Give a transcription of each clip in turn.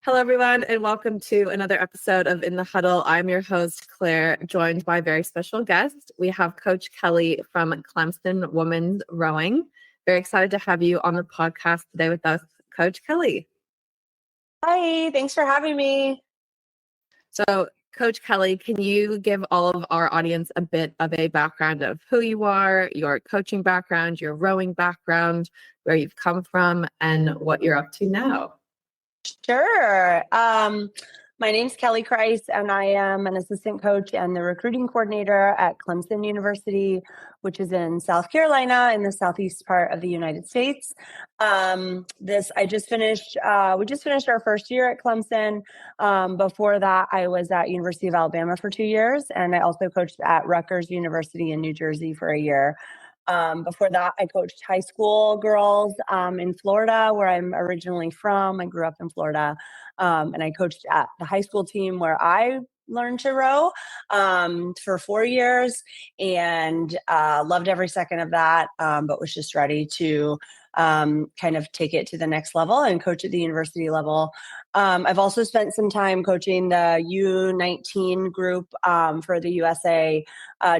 Hello, everyone, and welcome to another episode of In the Huddle. I'm your host, Claire, joined by a very special guest. We have Coach Kelly from Clemson Women's Rowing. Very excited to have you on the podcast today with us, Coach Kelly. Hi, thanks for having me. So, Coach Kelly, can you give all of our audience a bit of a background of who you are, your coaching background, your rowing background, where you've come from, and what you're up to now? Sure. My name's Kelly Kraiss, and I am an assistant coach and the recruiting coordinator at Clemson University, which is in South Carolina in the southeast part of the United States. We just finished our first year at Clemson. Before that, I was at University of Alabama for 2 years, and I also coached at Rutgers University in New Jersey for a year. Before that, I coached high school girls in Florida, where I'm originally from. I grew up in Florida, and I coached at the high school team where I learned to row for 4 years, and loved every second of that, but was just ready to kind of take it to the next level and coach at the university level. I've also spent some time coaching the U19 group for the USA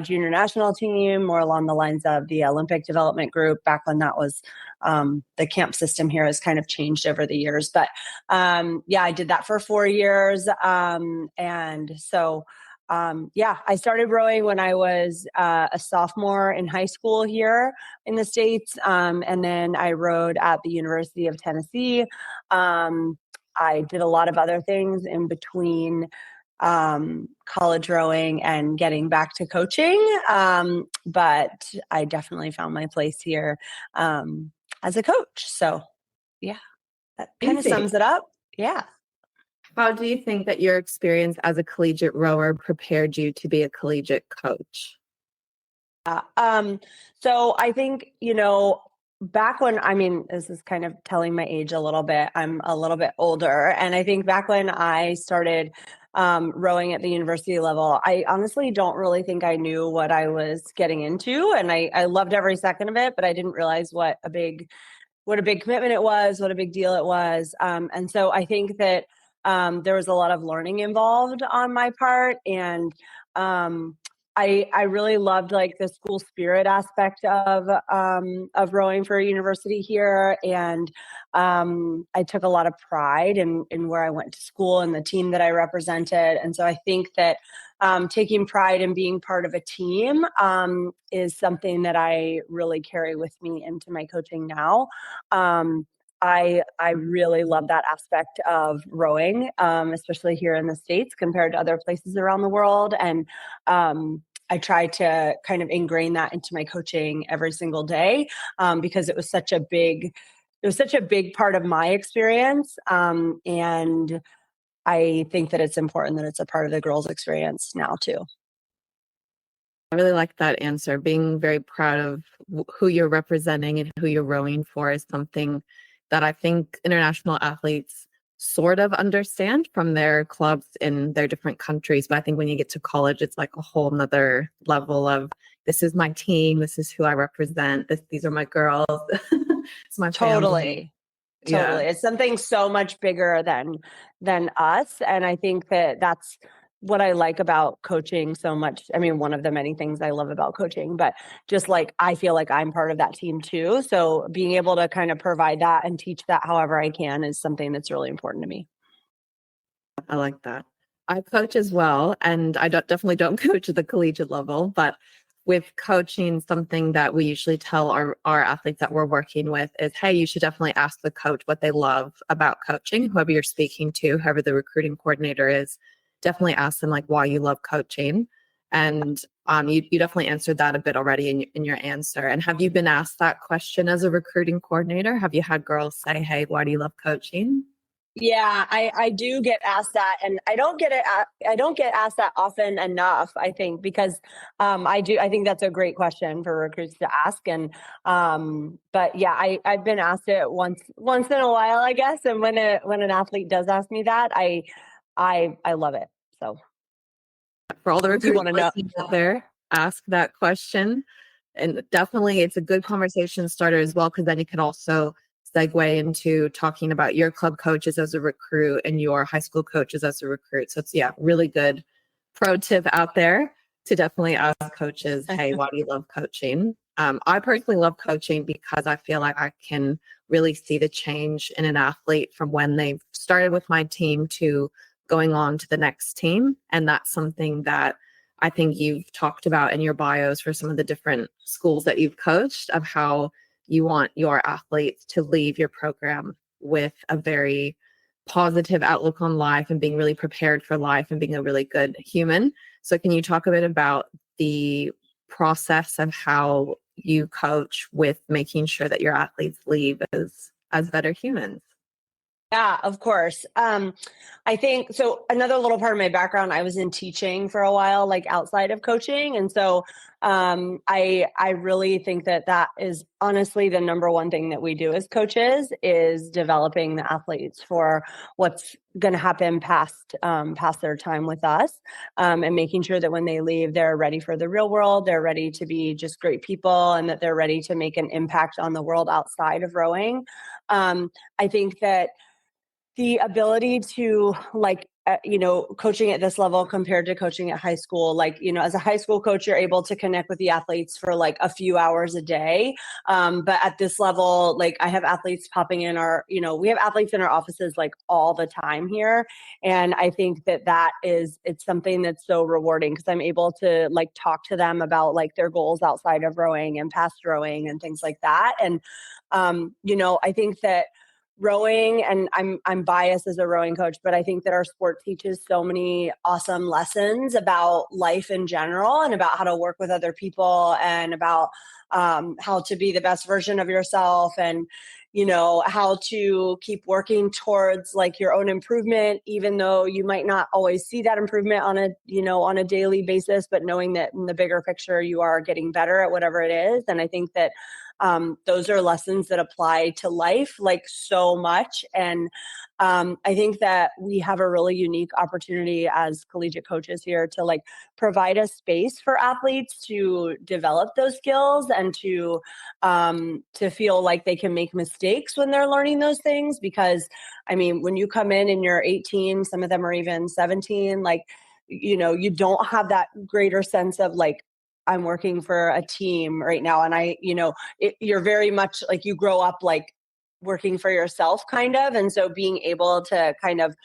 junior national team, more along the lines of the Olympic development group back when that was the camp system here has kind of changed over the years. But I did that for 4 years. I started rowing when I was a sophomore in high school here in the States. And then I rowed at the University of Tennessee. I did a lot of other things in between college rowing and getting back to coaching. But I definitely found my place here as a coach. So yeah, that kind of sums it up. Yeah. How do you think that your experience as a collegiate rower prepared you to be a collegiate coach? So I think, back when, this is kind of telling my age a little bit. I'm a little bit older. And I think back when I started rowing at the university level, I honestly don't really think I knew what I was getting into. And I loved every second of it, but I didn't realize what a big commitment it was, what a big deal it was. And so I think that there was a lot of learning involved on my part. And I really loved like the school spirit aspect of rowing for a university here. And I took a lot of pride in where I went to school and the team that I represented. And so I think that taking pride in being part of a team is something that I really carry with me into my coaching now. I really love that aspect of rowing, especially here in the States compared to other places around the world. And I try to kind of ingrain that into my coaching every single day because it was such a big part of my experience. And I think that it's important that it's a part of the girls' experience now too. I really like that answer. Being very proud of who you're representing and who you're rowing for is something that I think international athletes sort of understand from their clubs in their different countries. But I think when you get to college, it's like a whole nother level of this is my team, this is who I represent, these are my girls. It's my family. Totally. It's something so much bigger than us. And I think that that's what I like about coaching so much. I mean, one of the many things I love about coaching, but just like, I feel like I'm part of that team too. So being able to kind of provide that and teach that however I can is something that's really important to me. I like that. I coach as well, and I definitely don't coach at the collegiate level, but with coaching, something that we usually tell our athletes that we're working with is, hey, you should definitely ask the coach what they love about coaching, whoever you're speaking to, whoever the recruiting coordinator is. Definitely ask them like why you love coaching. And you definitely answered that a bit already in your answer. And have you been asked that question as a recruiting coordinator? Have you had girls say, hey, why do you love coaching? Yeah, I do get asked that, and I don't get asked that often enough, I think, because I think that's a great question for recruits to ask. And but yeah, I've been asked it once in a while, I guess. And when an athlete does ask me that, I love it. So for all the recruiters out there, ask that question. And definitely it's a good conversation starter as well, because then you can also segue into talking about your club coaches as a recruit and your high school coaches as a recruit. So it's, really good pro tip out there to definitely ask coaches, hey, why do you love coaching? I personally love coaching because I feel like I can really see the change in an athlete from when they started with my team to going on to the next team. And that's something that I think you've talked about in your bios for some of the different schools that you've coached, of how you want your athletes to leave your program with a very positive outlook on life and being really prepared for life and being a really good human. So can you talk a bit about the process of how you coach with making sure that your athletes leave as better humans? Yeah, of course. I think so. Another little part of my background, I was in teaching for a while, like outside of coaching, and so I really think that is honestly the number one thing that we do as coaches is developing the athletes for what's going to happen past their time with us, and making sure that when they leave, they're ready for the real world, they're ready to be just great people, and that they're ready to make an impact on the world outside of rowing. I think that the ability to coaching at this level compared to coaching at high school, as a high school coach, you're able to connect with the athletes for like a few hours a day. But at this level, like I have athletes popping in we have athletes in our offices like all the time here. And I think it's something that's so rewarding because I'm able to like talk to them about like their goals outside of rowing and past rowing and things like that. And, I think that rowing, and I'm biased as a rowing coach, but I think that our sport teaches so many awesome lessons about life in general and about how to work with other people and about how to be the best version of yourself, and how to keep working towards like your own improvement, even though you might not always see that improvement on a daily basis, but knowing that in the bigger picture you are getting better at whatever it is. And I think that those are lessons that apply to life like so much. And I think that we have a really unique opportunity as collegiate coaches here to like provide a space for athletes to develop those skills and to feel like they can make mistakes when they're learning those things. Because I mean, when you come in and you're 18, some of them are even 17, like, you don't have that greater sense of like, I'm working for a team right now. And you're very much like you grow up like working for yourself kind of. And so being able to kind of,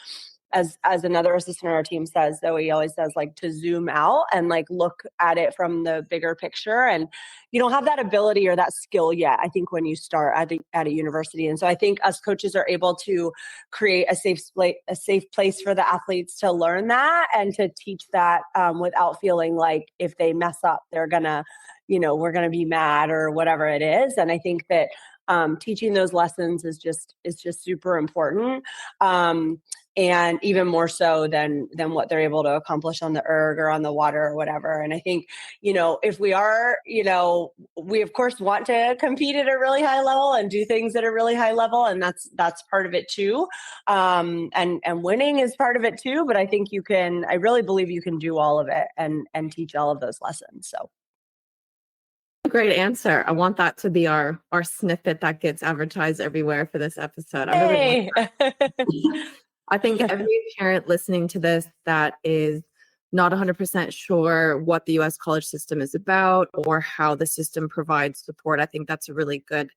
as another assistant on our team says, though, he always says like to zoom out and like look at it from the bigger picture. And you don't have that ability or that skill yet, I think, when you start at a university. And so I think us coaches are able to create a safe place for the athletes to learn that and to teach that without feeling like if they mess up, they're gonna, we're gonna be mad or whatever it is. And I think that teaching those lessons is just super important. And even more so than what they're able to accomplish on the erg or on the water or whatever. And I think, if we are, we of course want to compete at a really high level and do things at a really high level. And that's part of it too. And winning is part of it too. But I think I really believe you can do all of it and teach all of those lessons. So. Great answer. I want that to be our snippet that gets advertised everywhere for this episode. Hey. I think every parent listening to this that is not 100% sure what the U.S. college system is about or how the system provides support, I think that's a really good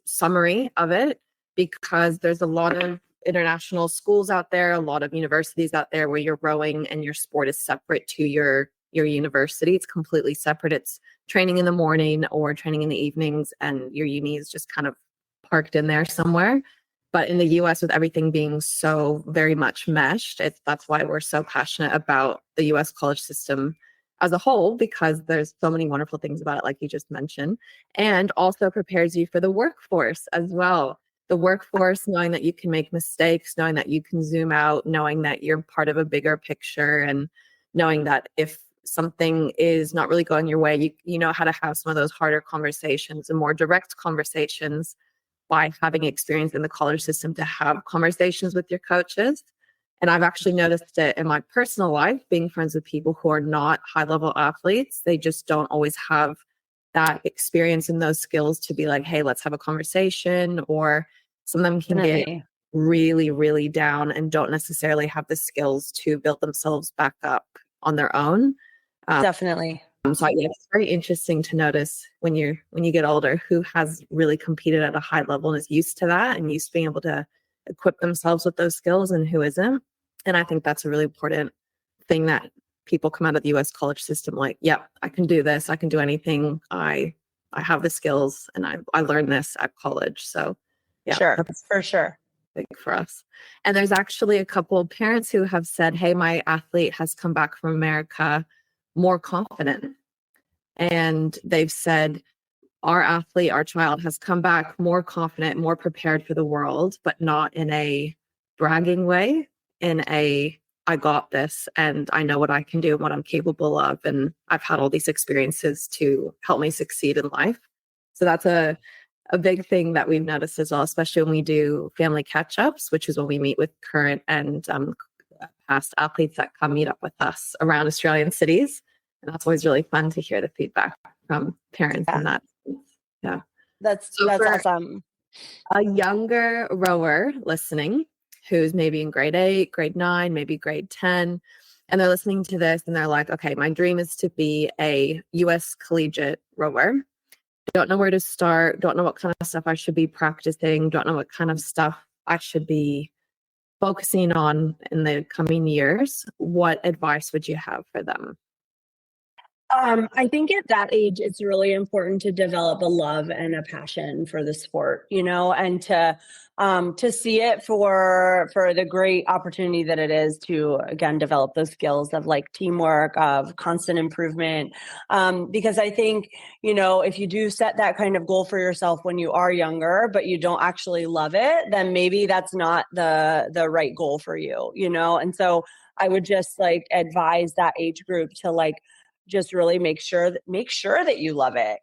summary of it, because there's a lot of international schools out there, a lot of universities out there where your rowing and your sport is separate to your university. It's completely separate. It's training in the morning or training in the evenings, and your uni is just kind of parked in there somewhere. But in the US, with everything being so very much meshed, that's why we're so passionate about the US college system as a whole, because there's so many wonderful things about it, like you just mentioned, and also prepares you for the workforce as well. The workforce, knowing that you can make mistakes, knowing that you can zoom out, knowing that you're part of a bigger picture, and knowing that if something is not really going your way, you know how to have some of those harder conversations and more direct conversations by having experience in the college system to have conversations with your coaches. And I've actually noticed it in my personal life, being friends with people who are not high-level athletes. They just don't always have that experience and those skills to be like, hey, let's have a conversation. Or some of them can get Definitely. really, really down and don't necessarily have the skills to build themselves back up on their own. Definitely. So yeah, it's very interesting to notice when you get older who has really competed at a high level and is used to that and used to being able to equip themselves with those skills and who isn't. And I think that's a really important thing that people come out of the US college system like, yep, I can do this. I can do anything. I have the skills and I learned this at college. So yeah, Sure. that's For sure. big for us. And there's actually a couple of parents who have said, hey, my athlete has come back from America more confident. And they've said, our athlete, our child has come back more confident, more prepared for the world, but not in a bragging way, in a, I got this and I know what I can do and what I'm capable of. And I've had all these experiences to help me succeed in life. So that's a big thing that we've noticed as well, especially when we do family catch-ups, which is when we meet with current and past athletes that come meet up with us around Australian cities. And that's always really fun to hear the feedback from parents in that. Yeah. That's So for awesome. a younger rower listening who's maybe in grade 8, grade 9, maybe grade 10, and they're listening to this and they're like, okay, my dream is to be a US collegiate rower. Don't know where to start, don't know what kind of stuff I should be practicing, don't know what kind of stuff I should be focusing on in the coming years. What advice would you have for them? I think at that age, it's really important to develop a love and a passion for the sport, and to see it for the great opportunity that it is to, again, develop those skills of like teamwork, of constant improvement. Because I think, if you do set that kind of goal for yourself when you are younger, but you don't actually love it, then maybe that's not the right goal for you, And so I would just like advise that age group to like just really make sure that you love it,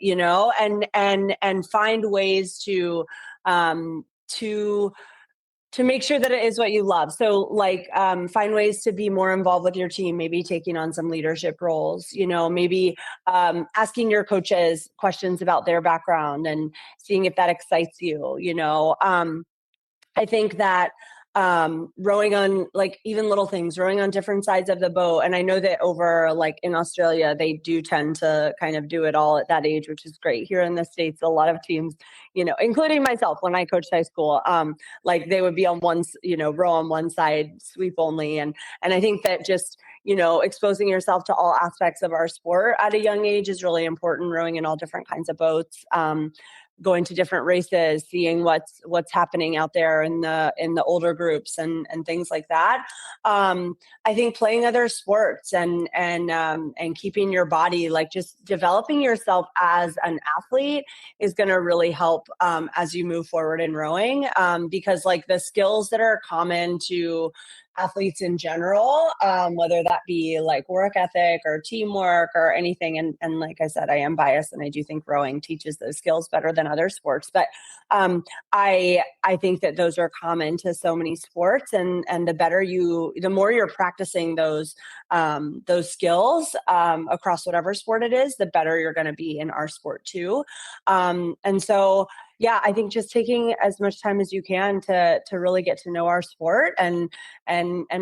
and find ways um to to make sure that it is what you love. So like find ways to be more involved with your team, maybe taking on some leadership roles, maybe asking your coaches questions about their background and seeing if that excites you. I think that rowing on like even little things, rowing on different sides of the boat. And I know that over like in Australia, they do tend to kind of do it all at that age, which is great. Here in the States, a lot of teams, including myself when I coached high school, like they would be on one, row on one side, sweep only. And I think that just, exposing yourself to all aspects of our sport at a young age is really important, rowing in all different kinds of boats. Going to different races, seeing what's happening out there in the older groups and things like that. I think playing other sports and keeping your body, like just developing yourself as an athlete is going to really help as you move forward in rowing, because like the skills that are common to athletes in general, whether that be like work ethic or teamwork or anything. And like I said, I am biased and I do think rowing teaches those skills better than other sports. But I think that those are common to so many sports, and the more you're practicing those skills across whatever sport it is, the better you're going to be in our sport too. And so yeah, I think just taking as much time as you can to really get to know our sport and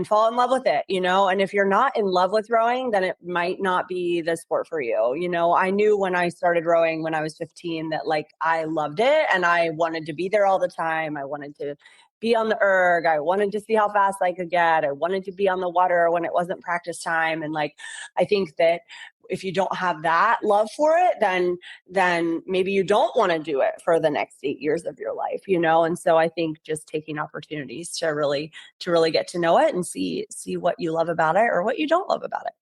fall in love with it, and if you're not in love with rowing, then it might not be the sport for you. I knew when I started rowing when I was 15 that like I loved it and I wanted to be there all the time. I wanted to be on the erg. I wanted to see how fast I could get. I wanted to be on the water when it wasn't practice time. And like, I think that if you don't have that love for it, then maybe you don't want to do it for the next 8 years of your life, And so I think just taking opportunities to really get to know it and see what you love about it or what you don't love about it.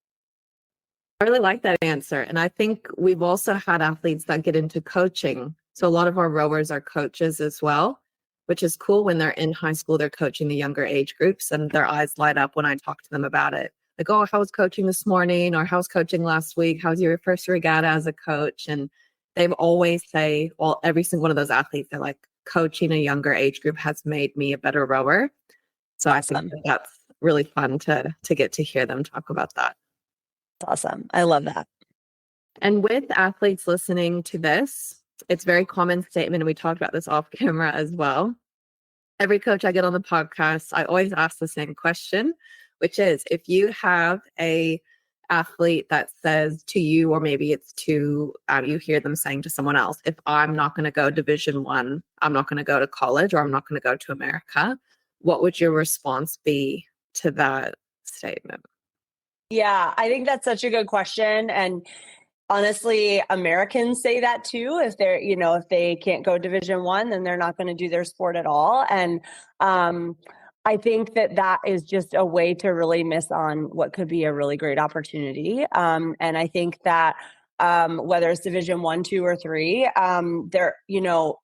I really like that answer. And I think we've also had athletes that get into coaching. So a lot of our rowers are coaches as well, which is cool. When they're in high school, they're coaching the younger age groups and their eyes light up when I talk to them about it. Like, oh, how was coaching this morning? Or how was coaching last week? How was your first regatta as a coach? And they've always say, well, every single one of those athletes, they're like, coaching a younger age group has made me a better rower. So Awesome. I think that's really fun to get to hear them talk about that. Awesome. I love that. And with athletes listening to this, it's a very common statement, and we talked about this off camera as well. Every coach I get on the podcast, I always ask the same question, which is, if you have a athlete that says to you, or maybe it's to you hear them saying to someone else, if I'm not going to go Division 1, I'm not going to go to college, or I'm not going to go to America, what would your response be to that statement? Yeah, I think that's such a good question. And honestly, Americans say that too. If they're, if they can't go Division 1, then they're not going to do their sport at all. And I think that is just a way to really miss on what could be a really great opportunity. And I think that whether it's Division 1, 2, or 3, there,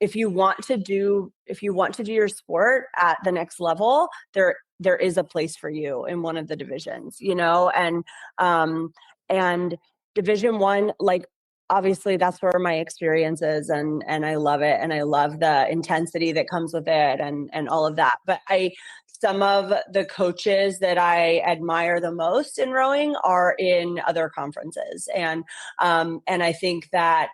if you want to do your sport at the next level, there is a place for you in one of the divisions, and Division 1, like, obviously that's where my experience is, and I love it, and I love the intensity that comes with it, and all of that. But some of the coaches that I admire the most in rowing are in other conferences, and I think that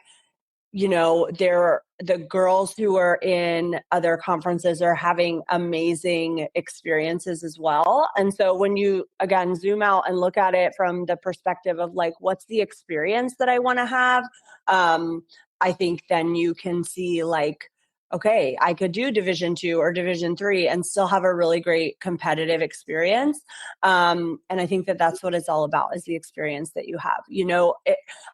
the girls who are in other conferences are having amazing experiences as well. And so when you, again, zoom out and look at it from the perspective of like, what's the experience that I want to have? I think then you can see like, okay, I could do Division 2 or Division 3 and still have a really great competitive experience. And I think that's what it's all about, is the experience that you have.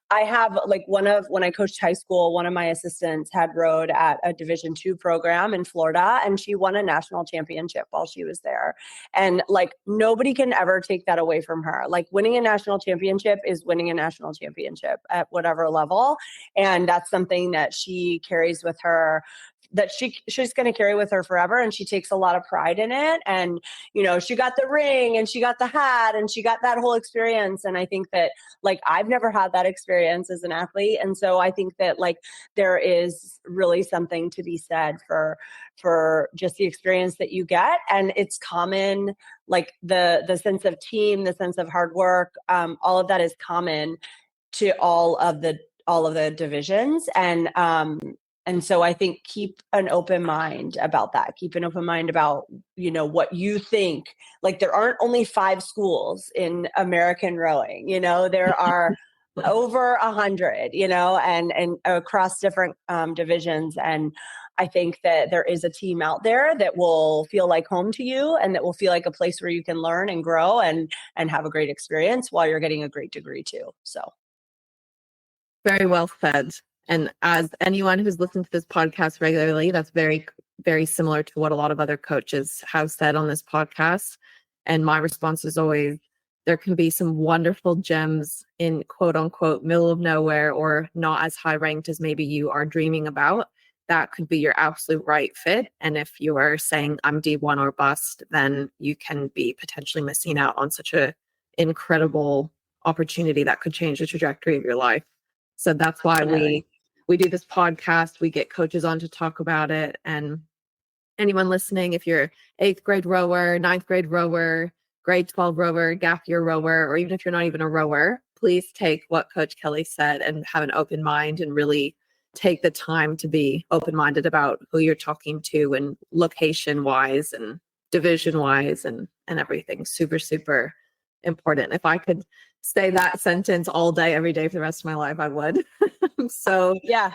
I have like when I coached high school, one of my assistants had rowed at a Division 2 program in Florida, and she won a national championship while she was there. And like, nobody can ever take that away from her. Like, winning a national championship is winning a national championship at whatever level. And that's something that she carries with her, that she's going to carry with her forever. And she takes a lot of pride in it. And, she got the ring, and she got the hat, and she got that whole experience. And I think that, like, I've never had that experience as an athlete. And so I think that, like, there is really something to be said for just the experience that you get. And it's common, like the sense of team, the sense of hard work, all of that is common to all of the divisions. And so I think keep an open mind about that. Keep an open mind about, what you think. Like, there aren't only 5 schools in American rowing, there are over 100, and across different divisions. And I think that there is a team out there that will feel like home to you, and that will feel like a place where you can learn and grow and have a great experience while you're getting a great degree too. So. Very well said. And as anyone who's listened to this podcast regularly, that's very, very similar to what a lot of other coaches have said on this podcast. And my response is always, there can be some wonderful gems in quote unquote middle of nowhere, or not as high ranked as maybe you are dreaming about. That could be your absolute right fit. And if you are saying I'm D1 or bust, then you can be potentially missing out on such an incredible opportunity that could change the trajectory of your life. So that's why we do this podcast. We get coaches on to talk about it. And anyone listening, if you're 8th grade rower, 9th grade rower, grade 12 rower, gap year rower, or even if you're not even a rower, please take what Coach Kelly said and have an open mind, and really take the time to be open-minded about who you're talking to, and location-wise and division-wise and everything. Super, super important. If I could say that sentence all day, every day for the rest of my life, I would. So yeah,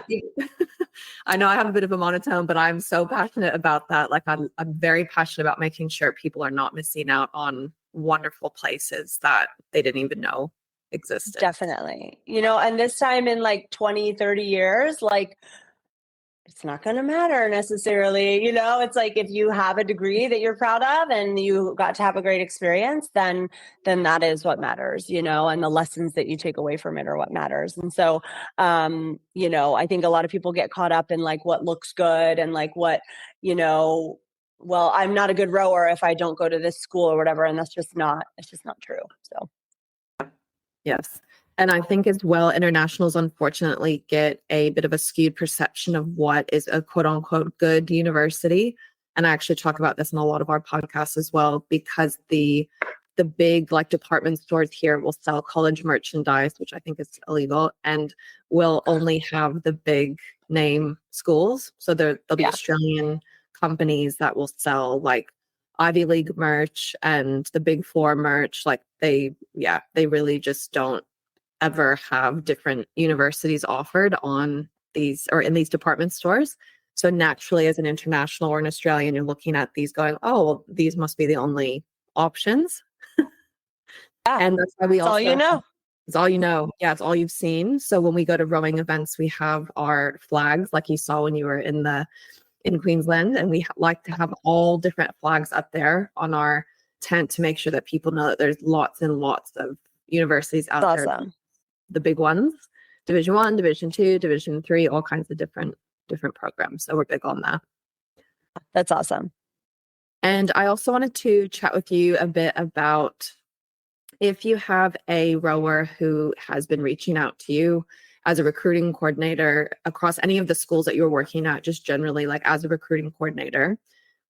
I know I have a bit of a monotone, but I'm so passionate about that. Like, I'm very passionate about making sure people are not missing out on wonderful places that they didn't even know existed. Definitely. And this time in like 20, 30 years, like, it's not going to matter necessarily. It's like, if you have a degree that you're proud of and you got to have a great experience, then that is what matters, and the lessons that you take away from it are what matters. And so, I think a lot of people get caught up in like what looks good, and like what, well, I'm not a good rower if I don't go to this school or whatever. And it's just not true. So. Yes. And I think as well, internationals unfortunately get a bit of a skewed perception of what is a quote unquote good university. And I actually talk about this in a lot of our podcasts as well, because the the big like department stores here will sell college merchandise, which I think is illegal, and will only have the big name schools. So there'll be Australian companies that will sell like Ivy League merch and the Big Four merch. Like they really just don't ever have different universities offered on these or in these department stores. So naturally, as an international or an Australian, you're looking at these going, oh, well, these must be the only options. And that's why we That's all you know. It's all you know. Yeah, it's all you've seen. So when we go to rowing events, we have our flags, like you saw when you were in Queensland, and we like to have all different flags up there on our tent to make sure that people know that there's lots and lots of universities out there. The big ones, Division 1, Division 2, Division 3, all kinds of different programs. So we're big on that. That's awesome. And I also wanted to chat with you a bit about if you have a rower who has been reaching out to you as a recruiting coordinator across any of the schools that you're working at, just generally like as a recruiting coordinator,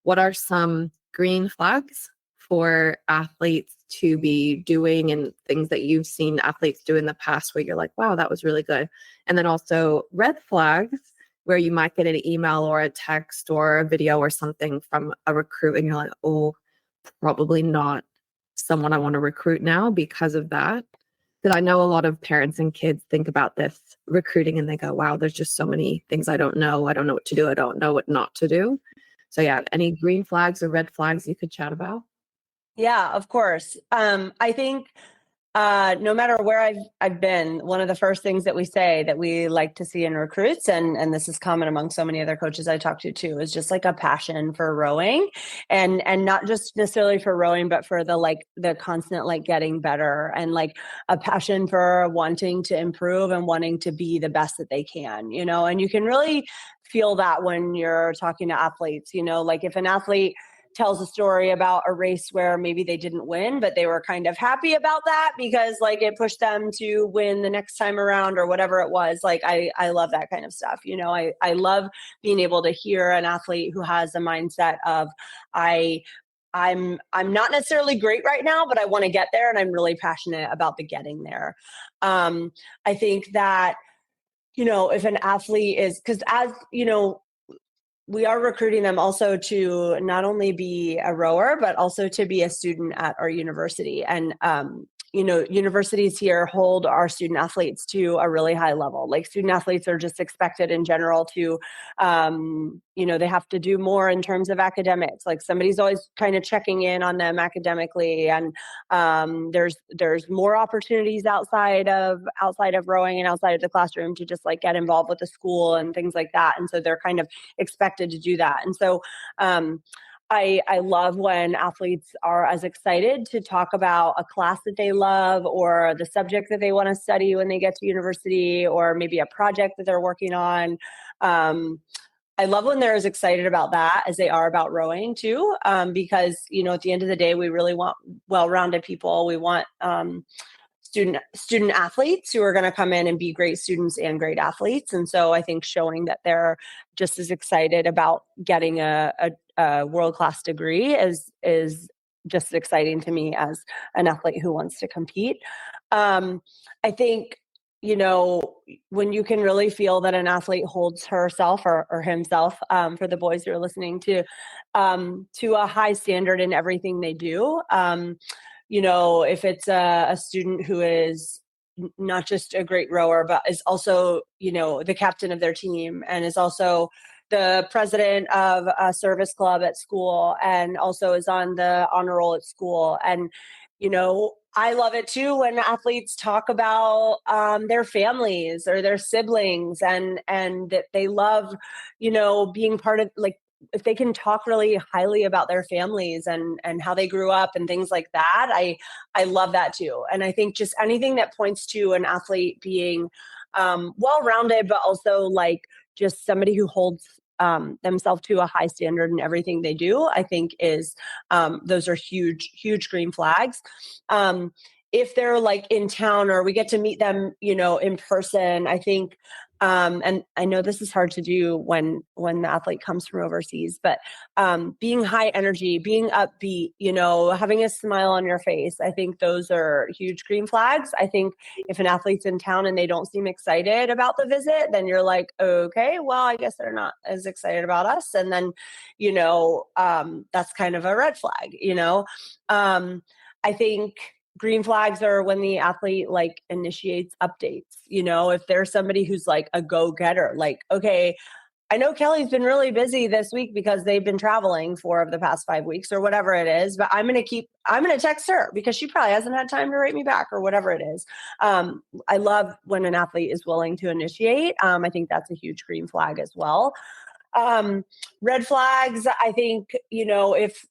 what are some green flags for athletes to be doing and things that you've seen athletes do in the past where you're like, wow, that was really good. And then also red flags where you might get an email or a text or a video or something from a recruit and you're like, oh, probably not someone I want to recruit now because of that. Because I know a lot of parents and kids think about this recruiting and they go, wow, there's just so many things I don't know. I don't know what to do. I don't know what not to do. So yeah, any green flags or red flags you could chat about? Yeah, of course. I think no matter where I've been, one of the first things that we say that we like to see in recruits, and this is common among so many other coaches I talk to too, is just like a passion for rowing, and not just necessarily for rowing, but for the constant like getting better, and like a passion for wanting to improve and wanting to be the best that they can, and you can really feel that when you're talking to athletes, like if an athlete tells a story about a race where maybe they didn't win, but they were kind of happy about that because like it pushed them to win the next time around or whatever it was. Like I love that kind of stuff. I love being able to hear an athlete who has a mindset of I'm not necessarily great right now, but I want to get there and I'm really passionate about the getting there. I think that, if an athlete is, because as we are recruiting them also to not only be a rower, but also to be a student at our university. And, universities here hold our student athletes to a really high level. Like student athletes are just expected in general to, they have to do more in terms of academics. Like somebody's always kind of checking in on them academically. And there's more opportunities outside of rowing and outside of the classroom to just like get involved with the school and things like that. And so they're kind of expected to do that. And so, I love when athletes are as excited to talk about a class that they love or the subject that they want to study when they get to university or maybe a project that they're working on. I love when they're as excited about that as they are about rowing too, because, at the end of the day, we really want well-rounded people. We want student athletes who are going to come in and be great students and great athletes. And so I think showing that they're just as excited about getting a world-class degree is just as exciting to me as an athlete who wants to compete. I think, when you can really feel that an athlete holds herself or himself, for the boys who are listening, to a high standard in everything they do. If it's a student who is not just a great rower, but is also, the captain of their team and is also the president of a service club at school and also is on the honor roll at school. And, I love it too when athletes talk about their families or their siblings and that they love, being part of, like, if they can talk really highly about their families and how they grew up and things like that, I love that too. And I think just anything that points to an athlete being well-rounded, but also like just somebody who holds themselves to a high standard in everything they do, I think is those are huge green flags. If they're like in town or we get to meet them, in person, I think and I know this is hard to do when the athlete comes from overseas, but being high energy, being upbeat, having a smile on your face, I think those are huge green flags. I think if an athlete's in town and they don't seem excited about the visit, then you're like, okay, well, I guess they're not as excited about us. And then, that's kind of a red flag, I think green flags are when the athlete like initiates updates. If there's somebody who's like a go-getter, like, okay, I know Kelly's been really busy this week because they've been traveling 4 of the past 5 weeks or whatever it is, but I'm going to text her because she probably hasn't had time to write me back or whatever it is. I love when an athlete is willing to initiate. I think that's a huge green flag as well. Red flags, I think, if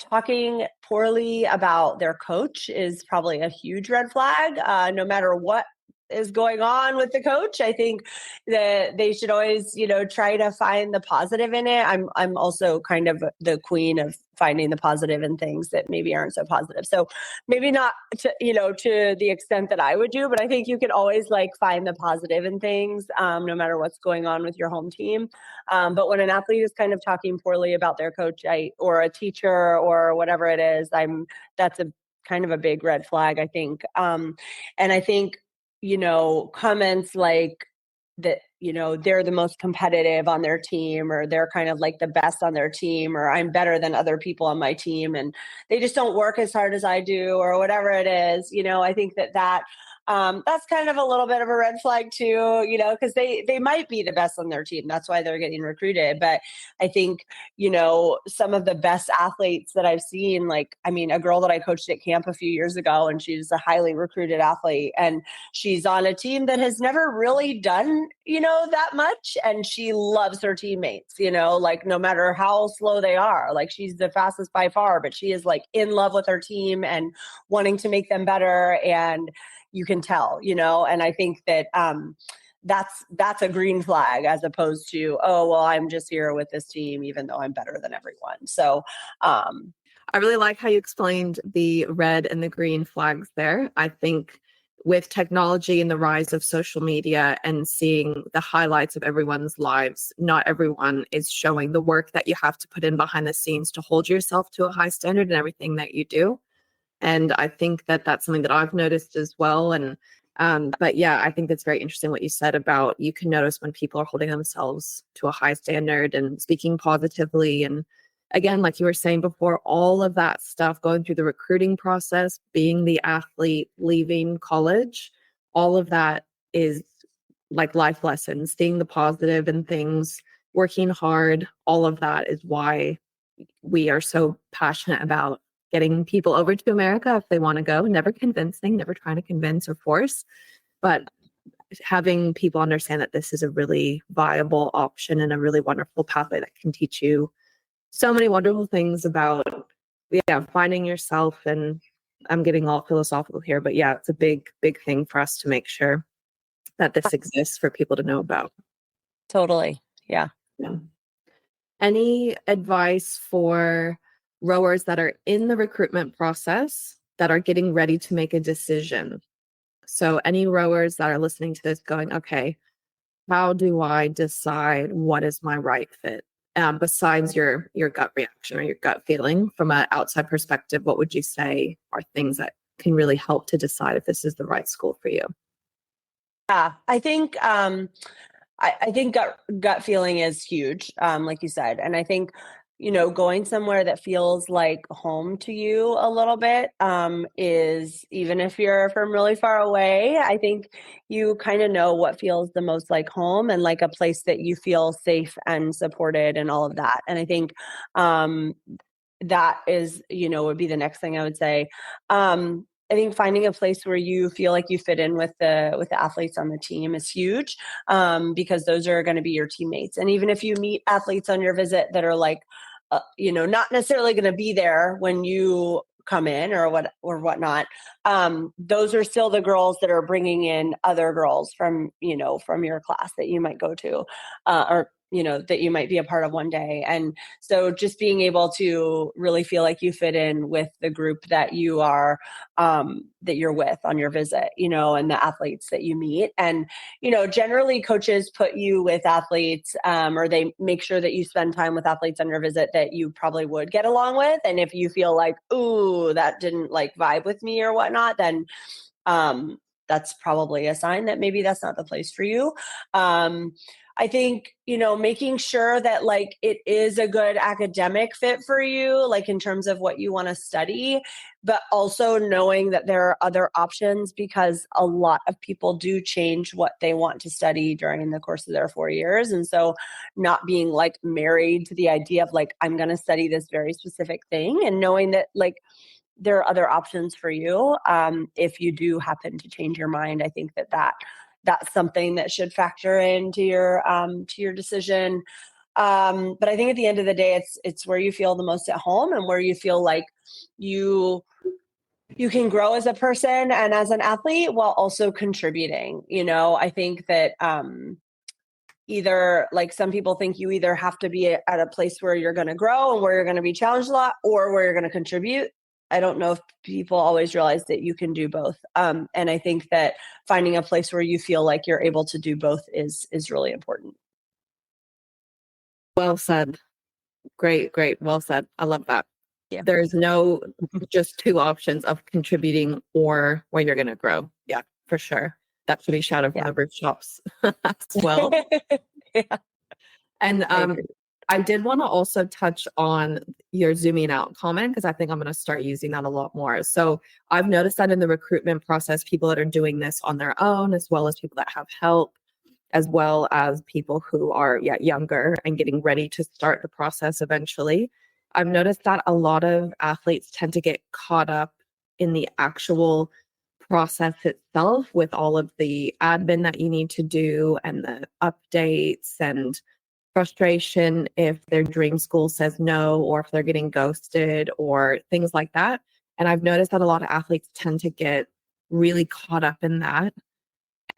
talking poorly about their coach is probably a huge red flag. No matter what is going on with the coach, I think that they should always, try to find the positive in it. I'm also kind of the queen of finding the positive in things that maybe aren't so positive. So maybe not to the extent that I would do, but I think you can always like find the positive in things, no matter what's going on with your home team. But when an athlete is kind of talking poorly about their coach or a teacher or whatever it is, that's a kind of a big red flag, I think. And I think, comments like that, they're the most competitive on their team, or they're kind of like the best on their team, or I'm better than other people on my team and they just don't work as hard as I do, or whatever it is. I think that's kind of a little bit of a red flag too, because they might be the best on their team. That's why they're getting recruited. But I think, some of the best athletes that I've seen, a girl that I coached at camp a few years ago, and she's a highly recruited athlete, and she's on a team that has never really done, that much. And she loves her teammates, no matter how slow they are, she's the fastest by far, but she is in love with her team and wanting to make them better. And you can tell, and I think that that's a green flag, as opposed to, oh, well, I'm just here with this team, even though I'm better than everyone. So I really like how you explained the red and the green flags there. I think with technology and the rise of social media and seeing the highlights of everyone's lives, not everyone is showing the work that you have to put in behind the scenes to hold yourself to a high standard in everything that you do. And I think that that's something that I've noticed as well. And, but yeah, I think that's very interesting what you said about you can notice when people are holding themselves to a high standard and speaking positively. And again, like you were saying before, all of that stuff going through the recruiting process, being the athlete, leaving college, all of that is like life lessons, seeing the positive in things, working hard. All of that is why we are so passionate about getting people over to America if they want to go, never convincing, never trying to convince or force, but having people understand that this is a really viable option and a really wonderful pathway that can teach you so many wonderful things about, finding yourself. And I'm getting all philosophical here, but yeah, it's a big, big thing for us to make sure that this exists for people to know about. Totally. Yeah. Any advice for rowers that are in the recruitment process that are getting ready to make a decision? So any rowers that are listening to this going, okay, how do I decide what is my right fit? Besides your gut reaction or your gut feeling, from an outside perspective, what would you say are things that can really help to decide if this is the right school for you? Yeah, I think I think gut feeling is huge, like you said, and I think going somewhere that feels like home to you a little bit, is, even if you're from really far away, I think you kind of know what feels the most like home and like a place that you feel safe and supported and all of that. And I think that is, would be the next thing I would say. I think finding a place where you feel like you fit in with the athletes on the team is huge, because those are going to be your teammates. And even if you meet athletes on your visit that are not necessarily going to be there when you come in or whatnot, those are still the girls that are bringing in other girls from your class that you might go to, or that you might be a part of one day. And so just being able to really feel like you fit in with the group that you are, that you're with on your visit, and the athletes that you meet. And, generally coaches put you with athletes, or they make sure that you spend time with athletes on your visit that you probably would get along with. And if you feel like, ooh, that didn't like vibe with me or whatnot, then, that's probably a sign that maybe that's not the place for you. I think, making sure that like it is a good academic fit for you, like in terms of what you want to study, but also knowing that there are other options, because a lot of people do change what they want to study during the course of their 4 years. And so not being like married to the idea of like, I'm going to study this very specific thing, and knowing that like there are other options for you. If you do happen to change your mind, I think that's something that should factor into your decision. But I think at the end of the day, it's where you feel the most at home, and where you feel like you can grow as a person and as an athlete while also contributing. I think that either like some people think you either have to be at a place where you're going to grow and where you're going to be challenged a lot, or where you're going to contribute. I don't know if people always realize that you can do both. And I think that finding a place where you feel like you're able to do both is really important. Well said. Great. Well said. I love that. Yeah. There's no just two options of contributing or where you're going to grow. Yeah, for sure. That should be shouted from the rooftops as well. Yeah. And I did want to also touch on your zooming out comment, because I think I'm going to start using that a lot more. So I've noticed that in the recruitment process, people that are doing this on their own, as well as people that have help, as well as people who are younger and getting ready to start the process eventually. I've noticed that a lot of athletes tend to get caught up in the actual process itself, with all of the admin that you need to do and the updates and frustration if their dream school says no, or if they're getting ghosted or things like that. And I've noticed that a lot of athletes tend to get really caught up in that.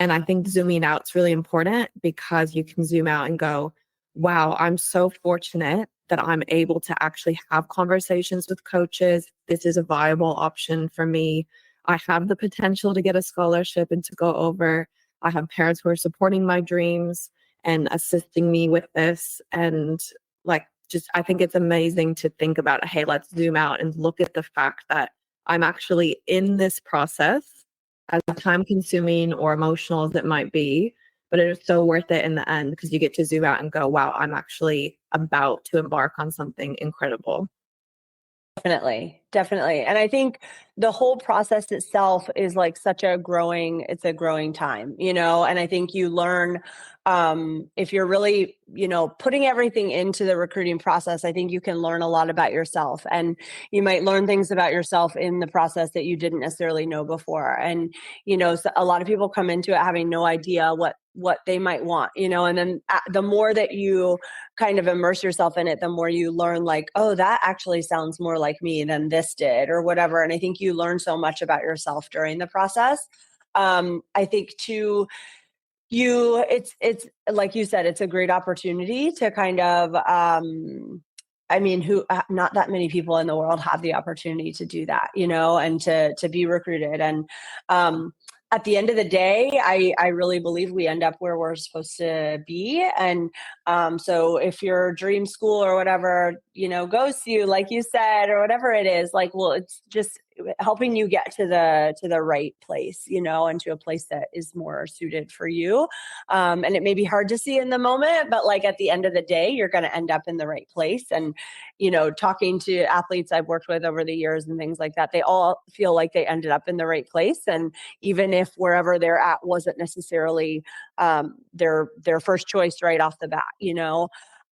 And I think zooming out is really important, because you can zoom out and go, wow, I'm so fortunate that I'm able to actually have conversations with coaches. This is a viable option for me. I have the potential to get a scholarship and to go over. I have parents who are supporting my dreams and assisting me with this. And like, just, I think it's amazing to think about, hey, let's zoom out and look at the fact that I'm actually in this process, as time consuming or emotional as it might be, but it is so worth it in the end, because you get to zoom out and go, wow, I'm actually about to embark on something incredible. Definitely. And I think the whole process itself is like it's a growing time, and I think you learn, if you're really, putting everything into the recruiting process, I think you can learn a lot about yourself, and you might learn things about yourself in the process that you didn't necessarily know before. And, so a lot of people come into it having no idea what they might want, and then the more that you kind of immerse yourself in it, the more you learn like, oh, that actually sounds more like me than this did, or whatever. And I think you learn so much about yourself during the process. I think too, it's like you said, it's a great opportunity to kind of, not that many people in the world have the opportunity to do that, and to be recruited. And, at the end of the day, I really believe we end up where we're supposed to be. And so if your dream school or whatever, goes to you, like you said, or whatever it is, like, well, it's just helping you get to the right place, and to a place that is more suited for you. And it may be hard to see in the moment, but like at the end of the day, you're going to end up in the right place. And, talking to athletes I've worked with over the years and things like that, they all feel like they ended up in the right place. And even if wherever they're at wasn't necessarily their first choice right off the bat,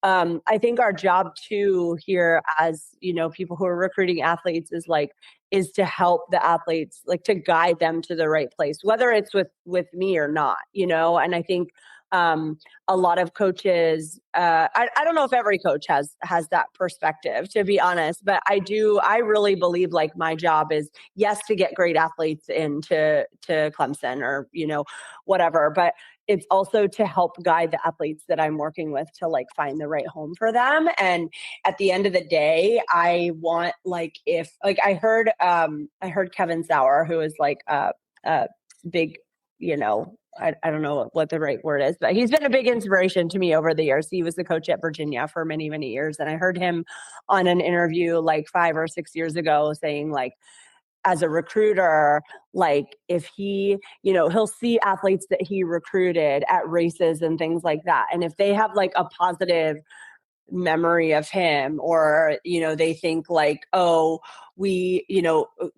I think our job too here as, people who are recruiting athletes is to help the athletes, like to guide them to the right place, whether it's with me or not, and I think a lot of coaches, I don't know if every coach has that perspective, to be honest, but I really believe like my job is, yes, to get great athletes into Clemson or, whatever, but it's also to help guide the athletes that I'm working with to like find the right home for them. And at the end of the day, I want like, if like I heard Kevin Sauer, who is like a big, I don't know what the right word is, but he's been a big inspiration to me over the years. He was the coach at Virginia for many, many years. And I heard him on an interview like 5 or 6 years ago saying like, as a recruiter, like if he, he'll see athletes that he recruited at races and things like that. And if they have like a positive memory of him, or they think like, oh,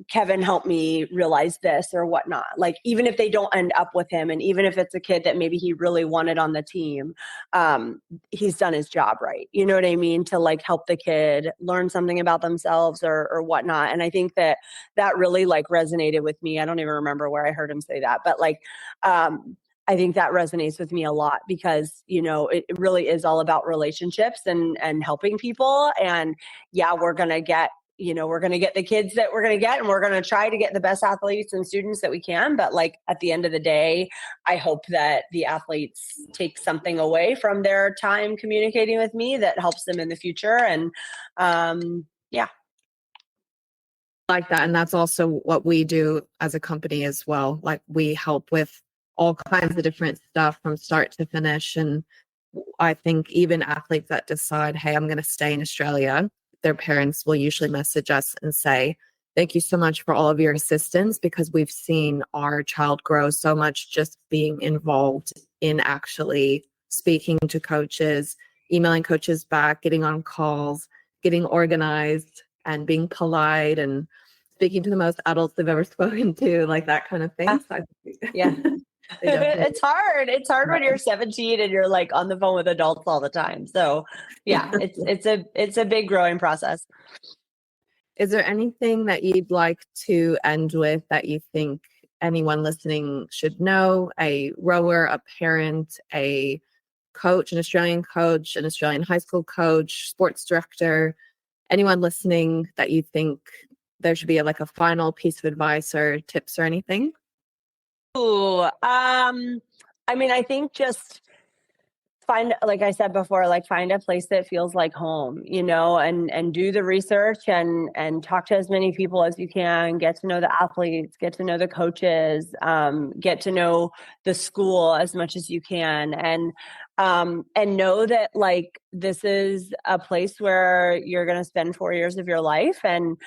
Kevin helped me realize this or whatnot, like even if they don't end up with him, and even if it's a kid that maybe he really wanted on the team, he's done his job right, you know what I mean, to like help the kid learn something about themselves or whatnot. And I think that really like resonated with me. I don't even remember where I heard him say that, but like I think that resonates with me a lot, because, it really is all about relationships and helping people. And yeah, we're going to get the kids that we're going to get, and we're going to try to get the best athletes and students that we can. But like at the end of the day, I hope that the athletes take something away from their time communicating with me that helps them in the future. And yeah. Like that. And that's also what we do as a company as well. Like we help with all kinds of different stuff from start to finish. And I think even athletes that decide, hey, I'm going to stay in Australia, their parents will usually message us and say, thank you so much for all of your assistance, because we've seen our child grow so much just being involved in actually speaking to coaches, emailing coaches back, getting on calls, getting organized, and being polite and speaking to the most adults they've ever spoken to, like that kind of thing. Yeah. It's hard. It's hard when you're 17 and you're like on the phone with adults all the time. So yeah, it's a big growing process. Is there anything that you'd like to end with that you think anyone listening should know? A rower, a parent, a coach, an Australian high school coach, sports director, anyone listening that you think there should be like a final piece of advice or tips or anything? Ooh, I think just find, like I said before, like find a place that feels like home, and do the research and talk to as many people as you can, get to know the athletes, get to know the coaches, get to know the school as much as you can. And know that like, this is a place where you're going to spend 4 years of your life, and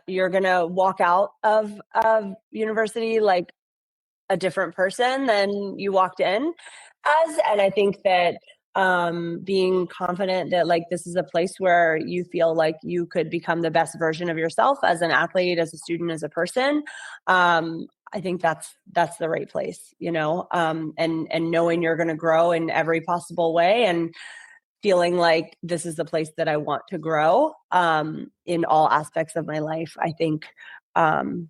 you're going to walk out of university like a different person than you walked in as. And I think that being confident that like, this is a place where you feel like you could become the best version of yourself as an athlete, as a student, as a person. I think that's the right place, and knowing you're going to grow in every possible way, and feeling like this is the place that I want to grow in all aspects of my life. I think going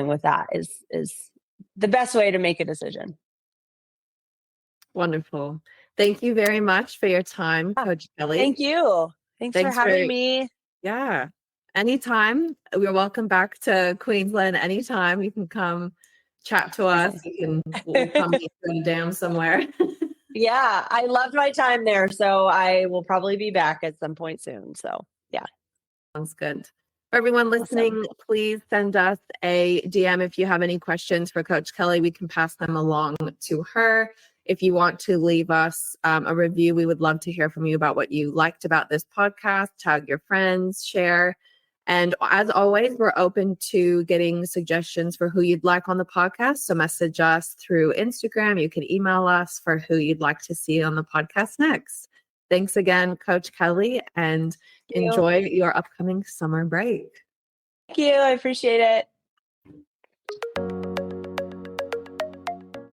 with that is the best way to make a decision. Wonderful. Thank you very much for your time, Coach Kelly. Thank you. Thanks for having me. Yeah. Anytime. We're welcome back to Queensland anytime. You can come chat to us. We'll come to a dam somewhere. Yeah, I loved my time there. So I will probably be back at some point soon. So yeah. Sounds good. For everyone listening, please send us a DM if you have any questions for Coach Kelly. We can pass them along to her. If you want to leave us a review, we would love to hear from you about what you liked about this podcast. Tag your friends, share. And as always, we're open to getting suggestions for who you'd like on the podcast. So message us through Instagram. You can email us for who you'd like to see on the podcast next. Thanks again, Coach Kelly, and enjoy your upcoming summer break. Thank you. I appreciate it.